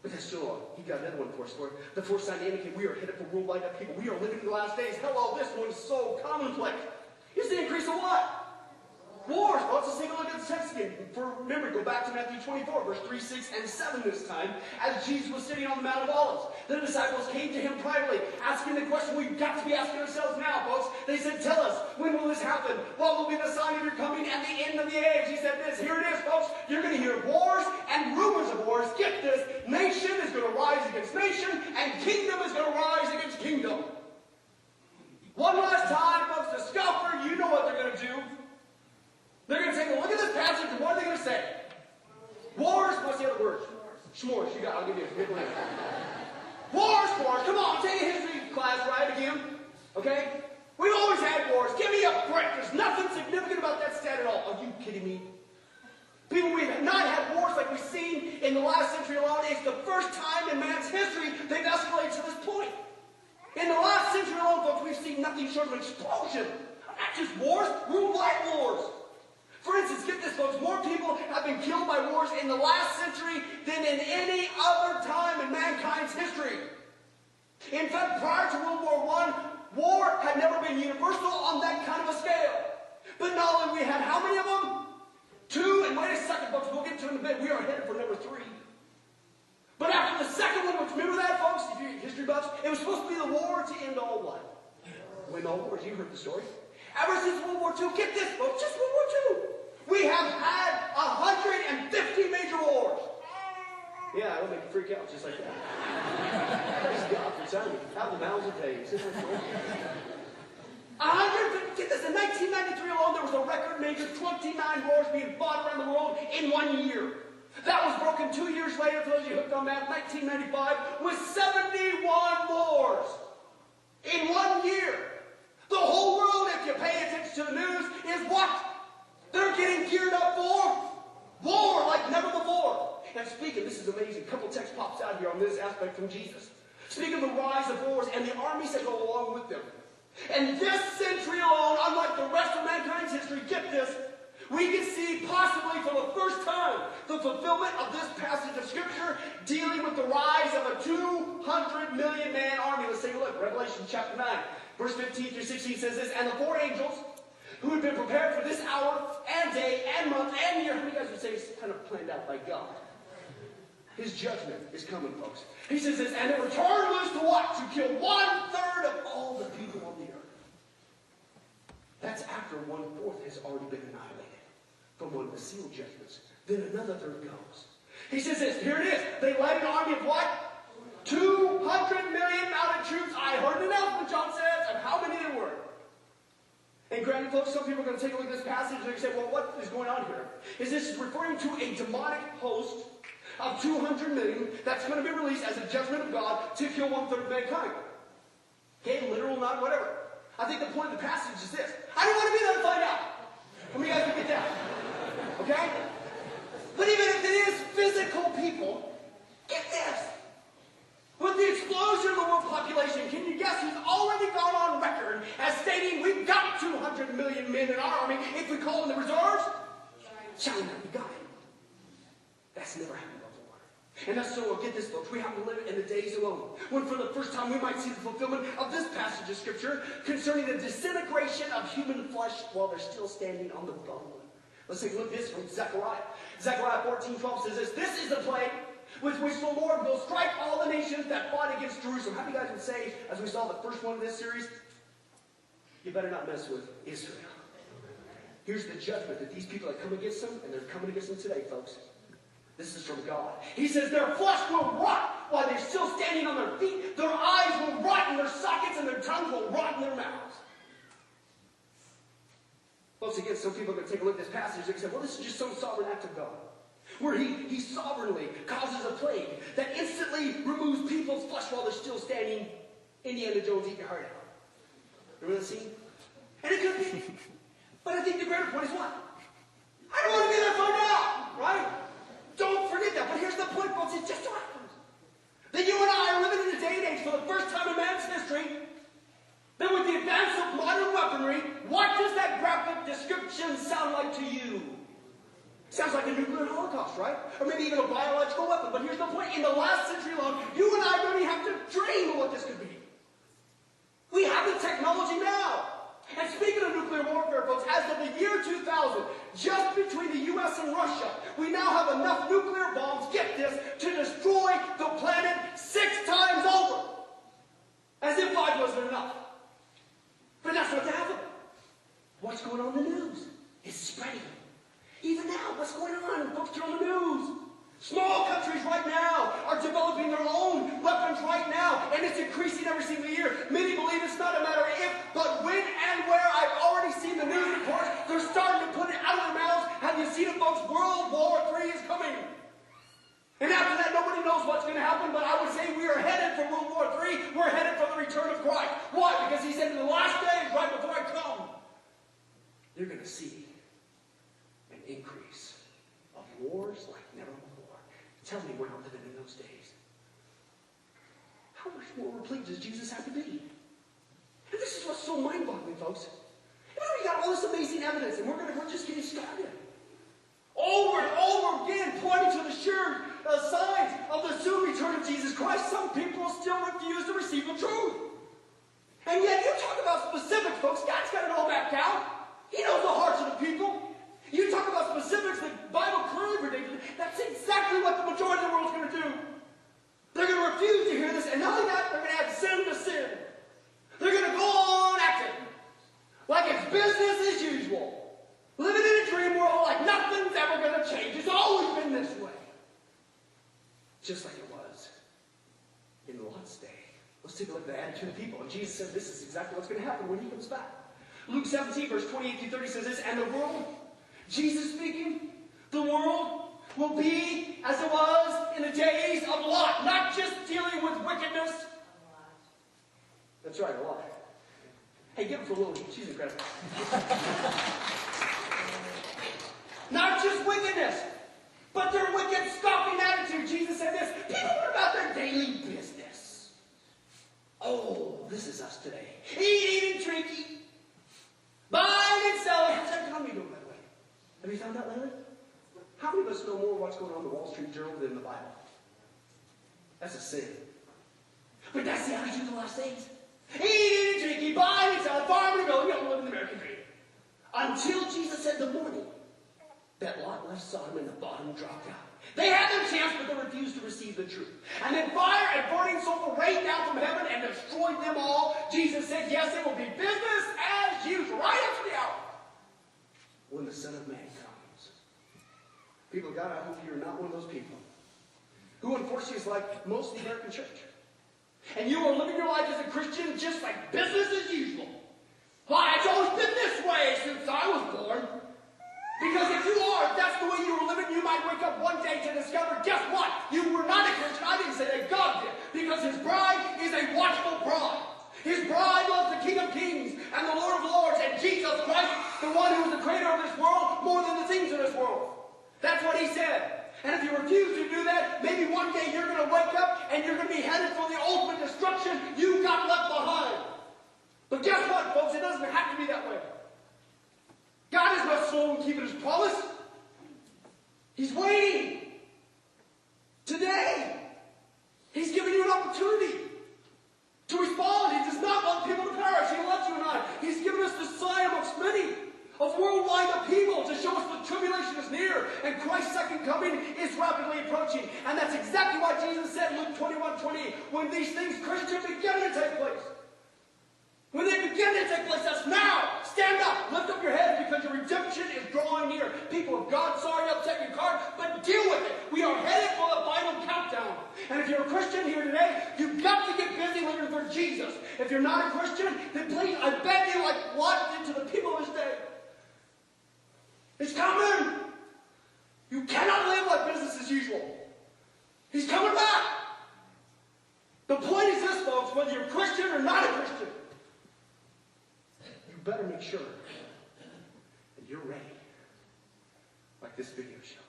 But that's still on. He got another one for us. For the fourth sign to indicate we are headed for worldwide upheaval. We are living in the last days. Hello, this one's so commonplace. It's the increase of what? Wars. Well, let's take a look at the text again. Remember, go back to Matthew 24, verse 3, 6, and 7 this time, as Jesus was sitting on the Mount of Olives. The disciples came to him privately, asking the question we've got to be asking ourselves now, folks. They said, tell us, when will this happen? What will be the sign of your coming and the end of the age? He said this, here it is, folks. You're going to hear wars and rumors of wars. Get this, nation is going to rise against nation, and kingdom is going to rise against kingdom. One last time, folks, the scoffer, you know what they're going to do. They're going to take a look at this passage, and what are they going to say? Wars, what's the other word? S'mores, you got, I'll give you a good one. Wars, come on, take a history class, right, again? Okay? We've always had wars. Give me a break. There's nothing significant about that stat at all. Are you kidding me? People, we've not had wars like we've seen in the last century alone. It's the first time in man's history they've escalated to this point. In the last century alone, folks, we've seen nothing short of an explosion. Not just wars, worldwide wars. For instance, get this, folks, more people have been killed by wars in the last century than in any other time in mankind's history. In fact, prior to World War I, war had never been universal on that kind of a scale. But not only we had how many of them? 2, and wait a second, folks, we'll get to it in a bit. We are headed for number 3. But after the second one, which remember that, folks, if you're history buffs, it was supposed to be the war to end all what? Win all wars. You heard the story. Ever since World War II, get this, folks, just World War II. We have had 150 major wars. Yeah, it'll make you freak out just like that. Praise God for telling me. How the mouths of days. Get this, in 1993 alone, there was a record major 29 wars being fought around the world in 1 year. That was broken 2 years later, for those of you hooked on math, 1995, with 71 wars in 1 year. The whole world, if you pay attention to the news, is what? They're getting geared up for war like never before. Now speaking, this is amazing. A couple texts pops out here on this aspect from Jesus. Speaking of the rise of wars and the armies that go along with them. And this century alone, unlike the rest of mankind's history, get this, we can see possibly for the first time the fulfillment of this passage of Scripture dealing with the rise of a 200 million man army. Let's take a look. Revelation chapter 9, verse 15 through 16 says this, and the 4 angels who had been prepared for this hour and day and month and year. How many guys would say it's kind of planned out by God? His judgment is coming, folks. He says this, and they were turned loose to what? To kill 1/3 of all the people on the earth. That's after 1/4 has already been annihilated from one of the seal judgments. Then another third goes. He says this, here it is. They led an army of what? 200 million mounted troops. I heard an announcement, John says, of how many there were. And granted, folks, some people are going to take a look at this passage and they say, well, what is going on here? Is this referring to a demonic host of 200 million that's going to be released as a judgment of God to kill 1/3 of mankind? Okay, literal, not whatever. I think the point of the passage is this. I don't want to be there to find out. How many of you guys can get that? Okay? But even if it is physical people, get this. With the explosion of the world population, can you guess who's already gone on record as stating we've got 200 million men in our army if we call them the reserves? China, we got it. That's never happened before. And that's so, get this, folks, we have to live in the days alone, when for the first time we might see the fulfillment of this passage of Scripture concerning the disintegration of human flesh while they're still standing on the bone. Let's take a look at this from Zechariah. Zechariah 14:12 says this, this is the plague with which the Lord will strike all the nations that fought against Jerusalem. How many guys would say, as we saw the first one of this series, you better not mess with Israel. Here's the judgment that these people that come against them, and they're coming against them today, folks. This is from God. He says their flesh will rot while they're still standing on their feet. Their eyes will rot in their sockets, and their tongues will rot in their mouths. Folks, again, some people are going to take a look at this passage and say, well, this is just some sovereign act of God, where he sovereignly causes a plague that instantly removes people's flesh while they're still standing. Indiana Jones, eat your heart out. Remember that scene? And it could be. But I think the greater point is what? I don't want to be there to find out, right? Don't forget that. But here's the point, folks. It just so happens that you and I are living in a day and age for the first time in man's history that with the advance of modern weaponry, what does that graphic description sound like to you? Sounds like a nuclear holocaust, right? Or maybe even a biological weapon. But here's the point. In the last century alone, you and I don't even have to dream of what this could be. We have the technology now. And speaking of nuclear warfare, folks, as of the year 2000, just between the U.S. and Russia, we now have enough nuclear bombs, get this, to destroy the planet 6 times over. As if 5 wasn't enough. But that's what's happening. What's going on in the news? It's spreading. Even now, what's going on? Folks, turn on the news. Small countries right now are developing their own weapons right now, and it's increasing every single year. Many believe it's not a matter of if, but when and where. I've already seen the news reports. They're starting to put it out of their mouths. Have you seen it, folks? World War III is coming. And after that, nobody knows what's going to happen, but I would say we are headed for World War III. We're headed for the return of Christ. Why? Because he said in the last days, right before I come, you're going to see an increase of wars like never before. Tell me we're not living in those days. How much more replete does Jesus have to be? And this is what's so mind-boggling, folks. You know, we got all this amazing evidence, and we're just getting started. Over and over again, pointing to the sure signs of the soon return of Jesus Christ. Some people still refuse to receive the truth. And yet, you talk about specifics, folks. God's got it all mapped out. He knows the hearts of the people. You talk about specifics, the Bible clearly predicted. That's exactly what the majority of the world's going to do. They're going to refuse to hear this, and not only that, they're going to add sin to sin. They're going to go on acting like it's business as usual. Living in a dream world like nothing's ever going to change. It's always been this way. Just like it was in Lot's day. Let's take a look at the attitude of people. And Jesus said this is exactly what's going to happen when he comes back. Luke 17, verse 28 through 30 says this, and the world, Jesus speaking, the world will be as it was in the days of Lot. Not just dealing with wickedness. That's right, a lot. Hey, give it for Lily. She's incredible. Not just wickedness, but their wicked, scoffing attitude. Jesus said this, people are about their daily business. Oh, this is us today. Eating and drinking. Buying and selling. How's that economy doing, by the way? Have you found out lately? How many of us know more what's going on in the Wall Street Journal than the Bible? That's a sin. But that's the attitude of the last days. Eating and drinking, buying and selling, farming and building. You don't live in the American dream. Until Jesus said the morning that Lot left Sodom and the bottom dropped out. They had their chance, but they refused to receive the truth. And then fire and burning sulfur rained down from heaven and destroyed them all. Jesus said, yes, it will be business as usual, right up to the hour when the Son of Man comes. People of God, I hope you're not one of those people who unfortunately is like most of the American church. And you are living your life as a Christian just like business as usual. Why, it's always been this way since I was born. Because if you are, if that's the way you were living, you might wake up one day to discover, guess what? You were not a Christian. I didn't say that. God did. Because his bride is a watchful bride. His bride loves the King of Kings and the Lord of Lords and Jesus Christ, the one who is the creator of this world, more than the things in this world. That's what he said. And if you refuse to do that, maybe one day you're going to wake up and you're going to be headed for the ultimate destruction you got left behind. But guess what, folks? It doesn't have to be that way. God is not slow in keeping his promise. He's waiting. Today, he's giving you an opportunity to respond. He does not want people to perish. He loves you and I. He's given us the sign amongst many of worldwide upheaval to show us the tribulation is near and Christ's second coming is rapidly approaching. And that's exactly what Jesus said in Luke 21:20. When these things, Christian, begin to take place. When they begin to take place, that's now. Stand up. Lift up your head because your redemption is drawing near. People of God, sorry to upset your cart, but deal with it. We are headed for the final countdown. And if you're a Christian here today, you've got to get busy living for Jesus. If you're not a Christian, then please, I beg you, like Lot did to the people of his day. It's coming. You cannot live like business as usual. He's coming back. The point is this, folks, whether you're a Christian or not a Christian, you better make sure that you're ready, like this video shows.